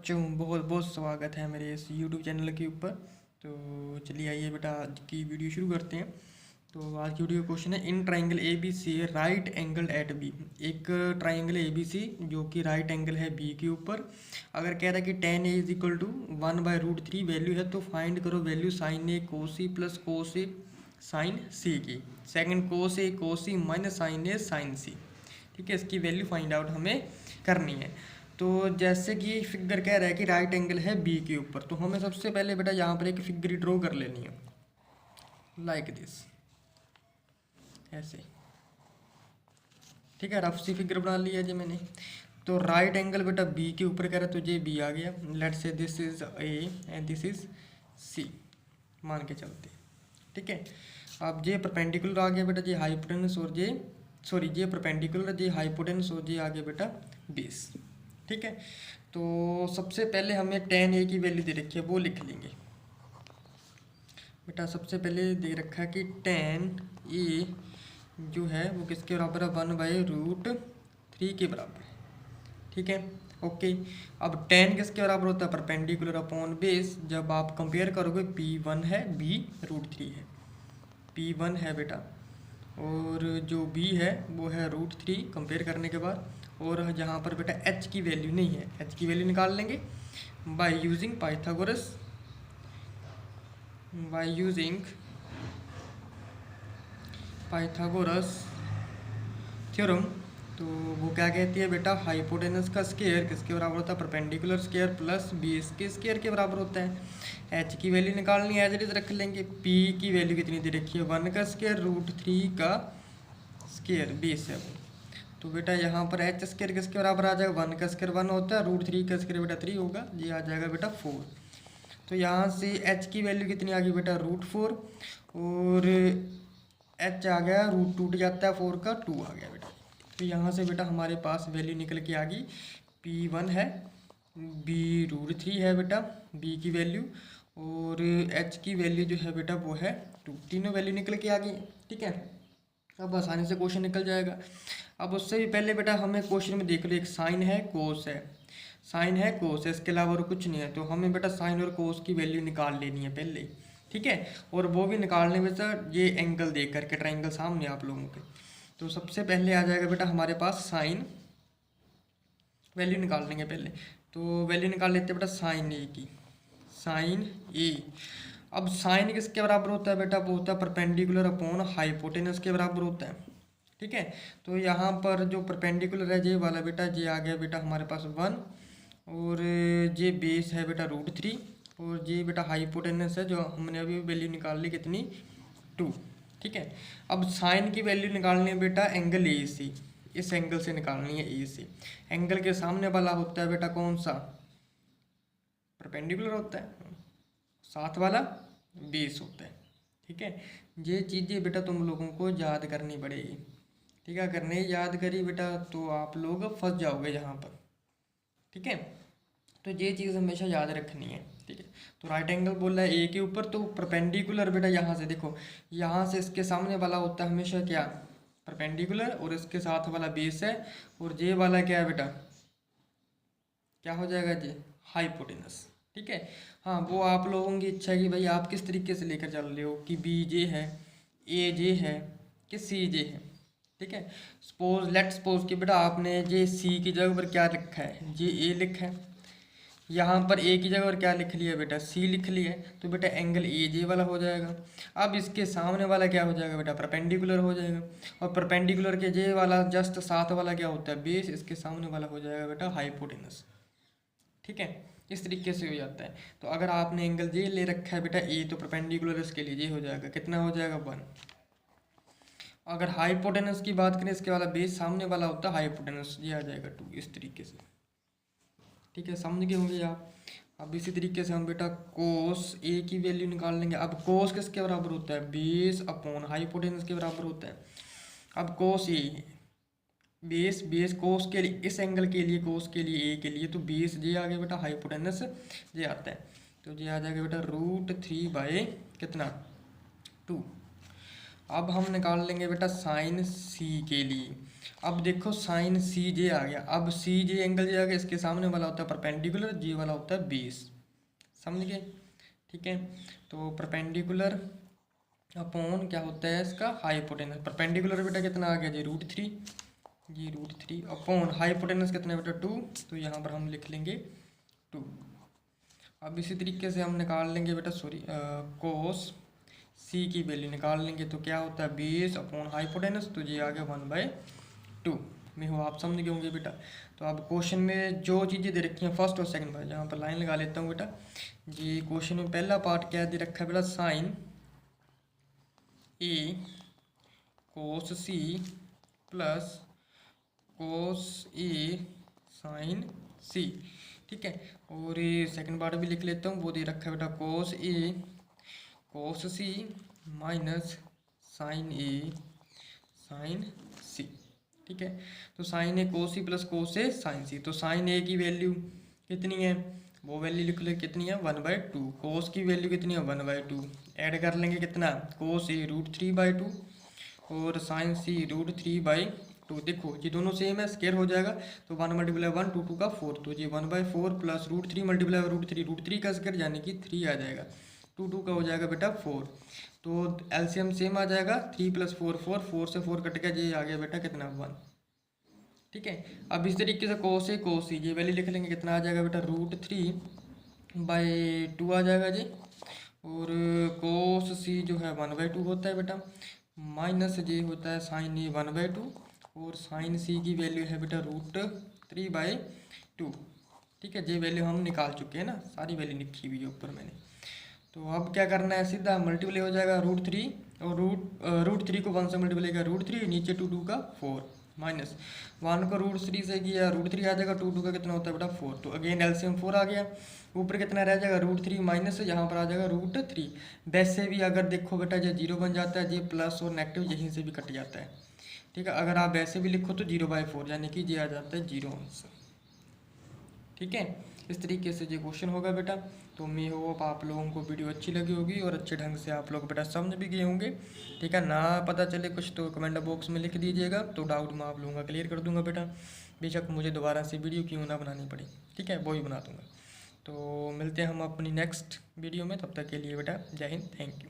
बच्चों, बहुत बहुत स्वागत है मेरे इस YouTube चैनल के ऊपर। तो चलिए आइए बेटा आज की वीडियो शुरू करते हैं। तो आज की वीडियो क्वेश्चन है, in triangle A B C right angle at B. एक ट्राइंगल ए बी सी जो कि राइट एंगल है बी के ऊपर। अगर कह रहा है कि tan A is equal to 1/√3 value है, तो फाइंड करो value sine A cos A plus cos A sine C की। Second cos A minus sine A sine C. ठीक है, इसकी वैल्यू फाइंड आउट हमें करनी है। तो जैसे कि फिगर कह रहा है कि राइट एंगल है बी के ऊपर, तो हमें सबसे पहले बेटा यहाँ पर एक फिगर ड्रॉ कर लेनी है, लाइक दिस, ऐसे। ठीक है, रफ सी फिगर बना लिया जी मैंने। तो राइट एंगल बेटा बी के ऊपर कह रहा है, तो ये बी आ गया। Let say this is A and this is C मान के चलते। ठीक है, अब ये परपेंडिकुलर आ गया बेटा, ये हाइपोटेनस और ये परपेंडिकुलर, ये हाइपोटेनस और ये आ गया बेटा बेस। ठीक है, तो सबसे पहले हमें tan ए की वैल्यू दे रखी है, वो लिख लेंगे बेटा। सबसे पहले दे रखा है कि tan ए जो है वो किसके बराबर है, 1/√3 के बराबर है। ठीक है, ओके। अब tan किसके बराबर होता है, परपेंडिकुलर अपॉन बेस। जब आप कंपेयर करोगे P1 है, B√3 है, P1 है बेटा, और जो B है वो है √3 कंपेयर करने के बाद। और जहाँ पर बेटा h की वैल्यू नहीं है, h की वैल्यू निकाल लेंगे बाय यूजिंग पाइथागोरस थ्योरम। तो वो क्या कहती है बेटा, हाइपोटेनस का स्क्वायर किसके बराबर होता है, परपेंडिकुलर स्क्वायर प्लस बेस के स्क्वायर के बराबर होता है। h की वैल्यू निकालनी है, एज इट इज रख लेंगे। p की वैल्यू कितनी दे रखी है, 1 का स्क्वायर √3 का स्क्वायर, बेस है वो। तो बेटा यहाँ पर h स्क्वायर किसके बराबर आ जाएगा, 1 का स्क्वायर 1 होता है, √3 का स्क्वायर बेटा 3 होगा, ये आ जाएगा बेटा 4। तो यहाँ से h की वैल्यू कितनी आ गई बेटा, √4, और h आ गया, रूट टूट जाता है 4 का, 2 आ गया बेटा। तो यहाँ से बेटा हमारे पास वैल्यू निकल के आ गई, P1 है, B√3 है बेटा b की वैल्यू, और h की वैल्यू जो है बेटा वो है 2। तीनों वैल्यू निकल के आ गई। ठीक है, अब आसानी से क्वेश्चन निकल जाएगा। अब उससे भी पहले बेटा हमें क्वेश्चन में देख लो, एक साइन है, कोस है, साइन है, कोस है, इसके अलावा और कुछ नहीं है। तो हमें बेटा साइन और कोस की वैल्यू निकाल लेनी है पहले। ठीक है, और वो भी निकालने में सर ये एंगल देख करके, ट्राइंगल सामने आप लोगों के। तो सबसे पहले आ जाएगा बेटा हमारे पास साइन, वैल्यू निकाल लेंगे पहले। तो वैल्यू निकाल लेते हैं बेटा साइन ए की, साइन ए। अब साइन किसके बराबर होता है बेटा, वो होता है परपेंडिकुलर अपॉन हाइपोटेनस के बराबर होता है। ठीक है, तो यहाँ पर जो परपेंडिकुलर है ये वाला बेटा, ये आ गया बेटा हमारे पास 1, और ये बेस है बेटा √3, और ये बेटा हाइपोटेनस है जो हमने अभी वैल्यू निकाल ली कितनी, 2। ठीक है, अब साइन की वैल्यू निकालनी है बेटा एंगल ए से, इस एंगल से निकालनी है ए से। एंगल के सामने वाला होता है बेटा कौन सा, परपेंडिकुलर होता है, साथ वाला बेस होता है। ठीक है, ये चीज़ें बेटा तुम लोगों को याद करनी पड़ेगी। ठीक है, अगर नहीं याद करी बेटा तो आप लोग फंस जाओगे यहाँ पर। ठीक है, तो ये चीज़ हमेशा याद रखनी है। ठीक है, तो राइट एंगल बोल रहा है ए के ऊपर, तो परपेंडिकुलर बेटा यहाँ से देखो, यहाँ से इसके सामने वाला होता है हमेशा क्या, परपेंडिकुलर, और इसके साथ वाला बेस है, और ये वाला क्या है बेटा, क्या हो जाएगा जी, हाइपोटेनस। ठीक है, हाँ वो आप लोगों की इच्छा है कि भाई आप किस तरीके से लेकर चल रहे हो, कि बी जे है, ए जे है, कि सी जे है। ठीक है, लेट सपोज कि बेटा आपने जे सी की जगह पर क्या लिखा है, जे ए लिखा है, यहाँ पर ए की जगह पर क्या लिख लिया बेटा, सी लिख लिया है, तो बेटा एंगल ए जे वाला हो जाएगा। अब इसके सामने वाला क्या हो जाएगा बेटा, परपेंडिकुलर हो जाएगा, और परपेंडिकुलर के जे वाला जस्ट साथ वाला क्या होता है, बेस, इसके सामने वाला हो जाएगा बेटा हाइपोटेनस। ठीक है, इस तरीके से हो जाता है। तो अगर आपने एंगल जे ले रखा है बेटा ए, तो परपेंडिकुलर इसके लिए ये हो जाएगा, कितना हो जाएगा, 1। अगर हाइपोटेनस की बात करें, इसके वाला बेस सामने वाला होता है हाइपोटेनस, ये आ जाएगा 2, इस तरीके से। ठीक है, समझ गए होंगे आप। अब इसी तरीके से हम बेटा कोस ए की वैल्यू निकाल लेंगे। अब कोस किसके बराबर होता है, बेस अपॉन हाइपोटेनस के बराबर होता है। अब कोस ए, बेस कोस के लिए, इस एंगल के लिए, कोस के लिए, ए के लिए, तो बेस जे आ गया बेटा, हाइपोटेनस जे आता है, तो ये आ जाएगा बेटा √3 कितना, 2। अब हम निकाल लेंगे बेटा साइन सी के लिए। अब देखो साइन सी जे आ गया। अब सी जे एंगल जो आ गया इसके सामने वाला होता है परपेंडिकुलर, जे वाला होता है बेस। समझ गए? ठीक है, तो परपेंडिकुलर अपॉन क्या होता है इसका हाइपोटेनस। परपेंडिकुलर बेटा कितना आ गया जी √3, जी √3 अपॉन हाइपोटेनस कितना है बेटा 2, तो यहाँ पर हम लिख लेंगे 2। अब इसी तरीके से हम निकाल लेंगे बेटा कोस सी की वैल्यू निकाल लेंगे, तो क्या होता है बेस अपॉन हाइपोटेनस, तो ये आ गया 1/2 में हो। आप समझ गए होंगे बेटा। तो अब क्वेश्चन में जो चीज़ें दे रखी हैं फर्स्ट और सेकंड बार, यहाँ पर लाइन लगा लेता हूँ बेटा। ये क्वेश्चन में पहला पार्ट क्या दे रखा है बेटा, sign A cos C plus cos A sine C. ठीक है, और ये सेकंड पार्ट भी लिख लेता हूँ, वो दे रखा है बेटा कोस ए कोस सी minus sine A sine C. ठीक है, तो sign A cos C plus cos A sine सी, तो साइन ए की वैल्यू कितनी है, वो वैल्यू लिख ले कितनी है 1/2। कोस की वैल्यू कितनी है 1/2। ऐड कर लेंगे कितना, कोस ए √3/2 और साइन सी √3/2। देखो ये दोनों सेम है, स्केयर हो जाएगा, तो 1 × 1 2 2 का 4, तो ये 1/4 प्लस √3 × √3 का स्केयर यानी कि 3 आ जाएगा। 2 2 का हो जाएगा बेटा 4, तो एलसीएम सेम आ जाएगा। 3 + 4 4, 4 से 4 कट गया, ये आ गया बेटा कितना 1। ठीक है, अब इस तरीके से कोस ए कोस सी ये वैल्यू लिख लेंगे, कितना आ जाएगा बेटा √3/2 आ जाएगा जी। और कोस सी जो है 1/2 होता है बेटा, माइनस जे होता है साइन ए 1/2, और साइन सी की वैल्यू है बेटा √3/2। ठीक है, ये वैल्यू हम निकाल चुके हैं ना, सारी वैल्यू लिखी हुई है ऊपर मैंने। तो अब क्या करना है, सीधा मल्टीप्लाई हो जाएगा √3, और √3 को 1 से मल्टीप्लाई किया √3, नीचे 2 2 का 4, माइनस 1 को √3 से किया √3 आ जाएगा, 2 2 का कितना होता है बेटा 4, तो अगेन एलसीएम 4 आ गया। ऊपर कितना रह जाएगा √3 माइनस यहाँ पर आ जाएगा √3। वैसे भी अगर देखो बेटा ये 0 बन जाता है, ये प्लस और नेगेटिव यहीं से भी कट जाता है। ठीक है, अगर आप वैसे भी लिखो तो 0/4 यानी कि ये आ जाता है 0 आंसर। ठीक है, इस तरीके से ये क्वेश्चन होगा बेटा। तो मैं होप आप लोगों को वीडियो अच्छी लगी होगी और अच्छे ढंग से आप लोग बेटा समझ भी गए होंगे। ठीक है, ना पता चले कुछ तो कमेंट बॉक्स में लिख दीजिएगा, तो डाउट मैं आप लोगों का क्लियर कर दूंगा बेटा। बेशक मुझे दोबारा से वीडियो क्यों ना बनानी पड़े, ठीक है, वो ही बना दूंगा। तो मिलते हैं हम अपनी नेक्स्ट वीडियो में, तब तक के लिए बेटा जय हिंद, थैंक यू।